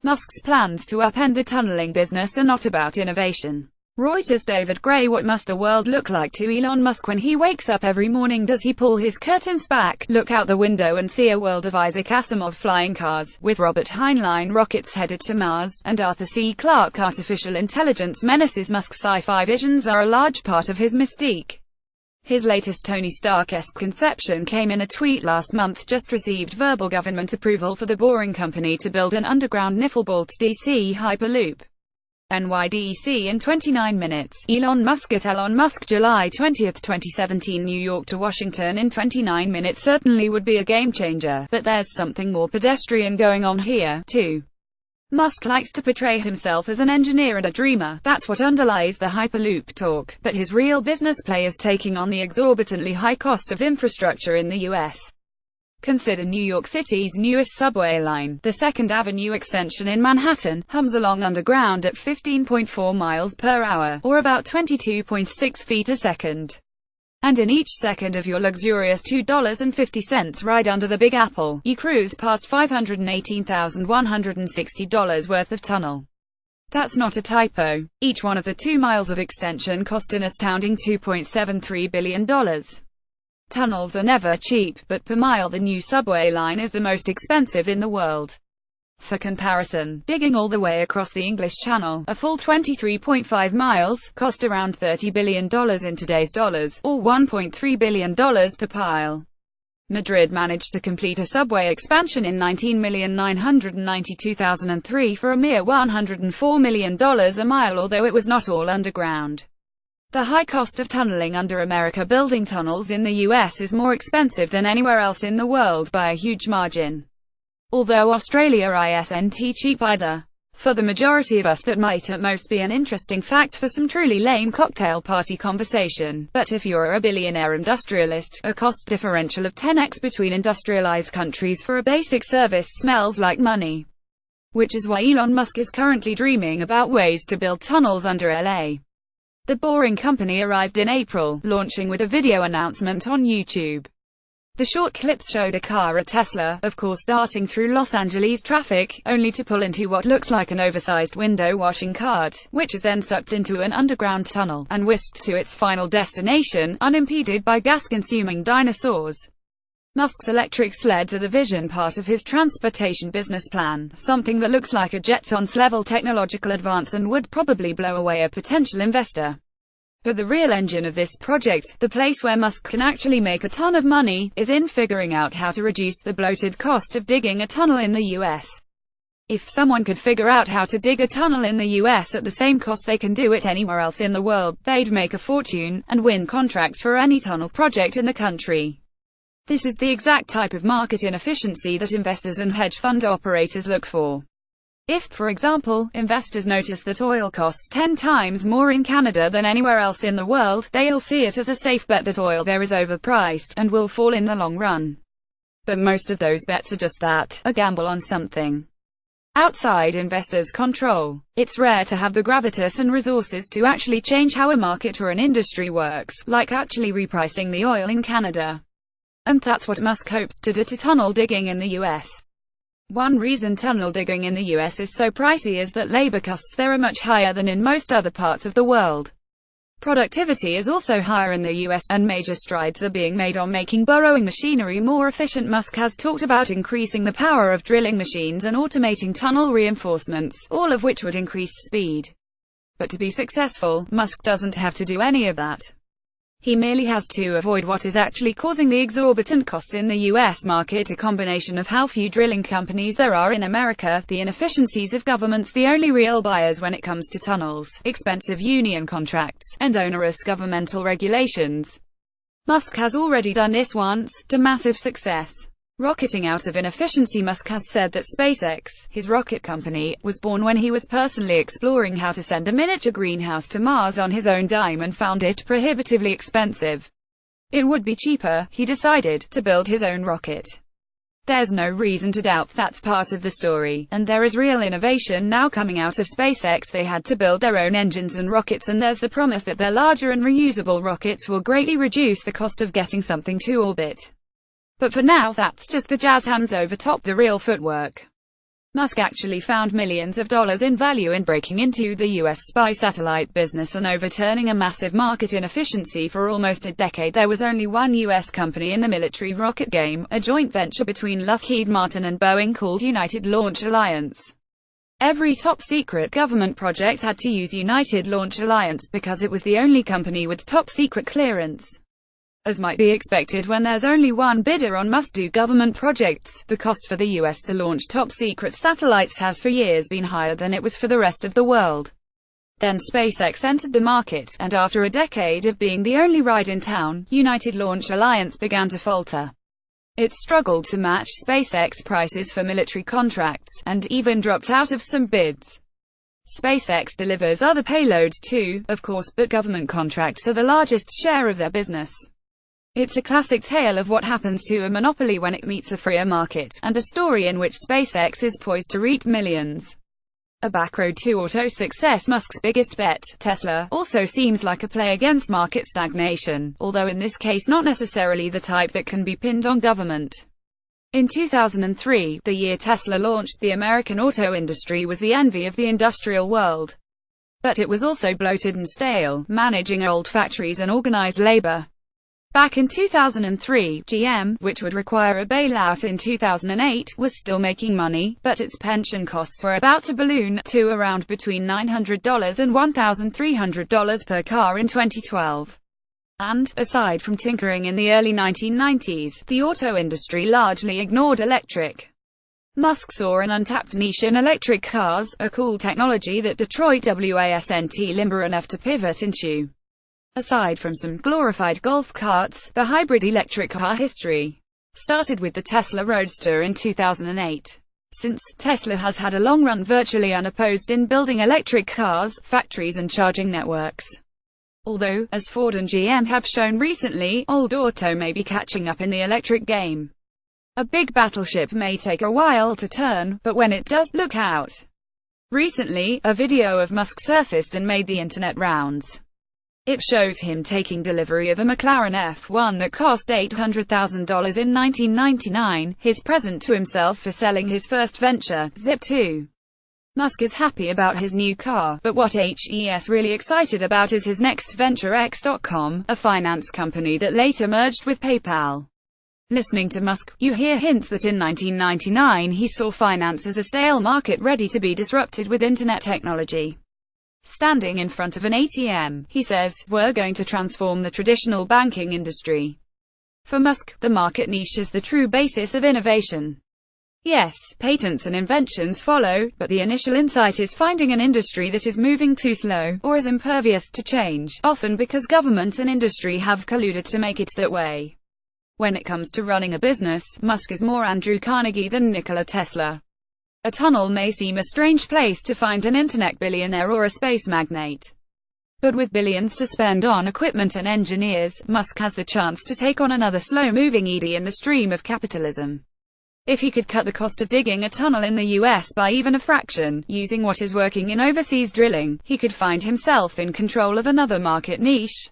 Musk's plans to upend the tunneling business are not about innovation. Reuters' David Gray. What must the world look like to Elon Musk when he wakes up every morning? Does he pull his curtains back, look out the window and see a world of Isaac Asimov flying cars, with Robert Heinlein rockets headed to Mars, and Arthur C. Clarke artificial intelligence menaces? Musk's sci-fi visions are a large part of his mystique. His latest Tony Stark-esque conception came in a tweet last month. Just received verbal government approval for the Boring Company to build an underground Nifelbalt DC Hyperloop. NYDC in 29 minutes. Elon Musk at Elon Musk, July 20, 2017. New York to Washington in 29 minutes certainly would be a game changer, but there's something more pedestrian going on here, too. Musk likes to portray himself as an engineer and a dreamer. That's what underlies the Hyperloop talk, but his real business play is taking on the exorbitantly high cost of infrastructure in the US. Consider New York City's newest subway line. The 2nd Avenue extension in Manhattan hums along underground at 15.4 miles per hour, or about 22.6 feet a second. And in each second of your luxurious $2.50 ride under the Big Apple, you cruise past $518,160 worth of tunnel. That's not a typo. Each one of the 2 miles of extension cost an astounding $2.73 billion. Tunnels are never cheap, but per mile the new subway line is the most expensive in the world. For comparison, digging all the way across the English Channel, a full 23.5 miles, cost around $30 billion in today's dollars, or $1.3 billion per pile. Madrid managed to complete a subway expansion in 19,992,003 for a mere $104 million a mile, although it was not all underground. The high cost of tunneling under America. Building tunnels in the US is more expensive than anywhere else in the world by a huge margin. Although Australia isn't cheap either. For the majority of us that might at most be an interesting fact for some truly lame cocktail party conversation, but if you're a billionaire industrialist, a cost differential of 10x between industrialized countries for a basic service smells like money. Which is why Elon Musk is currently dreaming about ways to build tunnels under LA. The Boring Company arrived in April, launching with a video announcement on YouTube. The short clips showed a car, a Tesla, of course, darting through Los Angeles traffic, only to pull into what looks like an oversized window washing cart, which is then sucked into an underground tunnel, and whisked to its final destination, unimpeded by gas-consuming dinosaurs. Musk's electric sleds are the vision part of his transportation business plan, something that looks like a Jetsons-level technological advance and would probably blow away a potential investor. But the real engine of this project, the place where Musk can actually make a ton of money, is in figuring out how to reduce the bloated cost of digging a tunnel in the US. If someone could figure out how to dig a tunnel in the US at the same cost they can do it anywhere else in the world, they'd make a fortune, and win contracts for any tunnel project in the country. This is the exact type of market inefficiency that investors and hedge fund operators look for. If, for example, investors notice that oil costs 10 times more in Canada than anywhere else in the world, they'll see it as a safe bet that oil there is overpriced, and will fall in the long run. But most of those bets are just that, a gamble on something outside investors' control. It's rare to have the gravitas and resources to actually change how a market or an industry works, like actually repricing the oil in Canada. And that's what Musk hopes to do to tunnel digging in the US. One reason tunnel digging in the US is so pricey is that labor costs there are much higher than in most other parts of the world. Productivity is also higher in the US, and major strides are being made on making burrowing machinery more efficient. Musk has talked about increasing the power of drilling machines and automating tunnel reinforcements, all of which would increase speed. But to be successful, Musk doesn't have to do any of that. He merely has to avoid what is actually causing the exorbitant costs in the US market, a combination of how few drilling companies there are in America, the inefficiencies of governments, the only real buyers when it comes to tunnels, expensive union contracts, and onerous governmental regulations. Musk has already done this once, to massive success. Rocketing out of inefficiency. Musk has said that SpaceX, his rocket company, was born when he was personally exploring how to send a miniature greenhouse to Mars on his own dime and found it prohibitively expensive. It would be cheaper, he decided, to build his own rocket. There's no reason to doubt that's part of the story, and there is real innovation now coming out of SpaceX. They had to build their own engines and rockets, and there's the promise that their larger and reusable rockets will greatly reduce the cost of getting something to orbit. But for now, that's just the jazz hands over top the real footwork. Musk actually found millions of dollars in value in breaking into the U.S. spy satellite business and overturning a massive market inefficiency for almost a decade. There was only one U.S. company in the military rocket game, a joint venture between Lockheed Martin and Boeing called United Launch Alliance. Every top-secret government project had to use United Launch Alliance because it was the only company with top-secret clearance. As might be expected when there's only one bidder on must-do government projects, the cost for the US to launch top-secret satellites has for years been higher than it was for the rest of the world. Then SpaceX entered the market, and after a decade of being the only ride in town, United Launch Alliance began to falter. It struggled to match SpaceX prices for military contracts, and even dropped out of some bids. SpaceX delivers other payloads too, of course, but government contracts are the largest share of their business. It's a classic tale of what happens to a monopoly when it meets a freer market, and a story in which SpaceX is poised to reap millions. A backroad to auto success. Musk's biggest bet, Tesla, also seems like a play against market stagnation, although in this case not necessarily the type that can be pinned on government. In 2003, the year Tesla launched, the American auto industry was the envy of the industrial world. But it was also bloated and stale, managing old factories and organized labor. Back in 2003, GM, which would require a bailout in 2008, was still making money, but its pension costs were about to balloon to around between $900 and $1,300 per car in 2012. And, aside from tinkering in the early 1990s, the auto industry largely ignored electric. Musk saw an untapped niche in electric cars, a cool technology that Detroit wasn't limber enough to pivot into. Aside from some glorified golf carts, the hybrid electric car history started with the Tesla Roadster in 2008. Since, Tesla has had a long run virtually unopposed in building electric cars, factories and charging networks. Although, as Ford and GM have shown recently, old auto may be catching up in the electric game. A big battleship may take a while to turn, but when it does, look out. Recently, a video of Musk surfaced and made the internet rounds. It shows him taking delivery of a McLaren F1 that cost $800,000 in 1999, his present to himself for selling his first venture, Zip2. Musk is happy about his new car, but what he's really excited about is his next venture, X.com, a finance company that later merged with PayPal. Listening to Musk, you hear hints that in 1999 he saw finance as a stale market ready to be disrupted with internet technology. Standing in front of an ATM, he says, "We're going to transform the traditional banking industry." For Musk, the market niche is the true basis of innovation. Yes, patents and inventions follow, but the initial insight is finding an industry that is moving too slow, or is impervious to change, often because government and industry have colluded to make it that way. When it comes to running a business, Musk is more Andrew Carnegie than Nikola Tesla. A tunnel may seem a strange place to find an internet billionaire or a space magnate. But with billions to spend on equipment and engineers, Musk has the chance to take on another slow-moving eddy in the stream of capitalism. If he could cut the cost of digging a tunnel in the US by even a fraction, using what is working in overseas drilling, he could find himself in control of another market niche.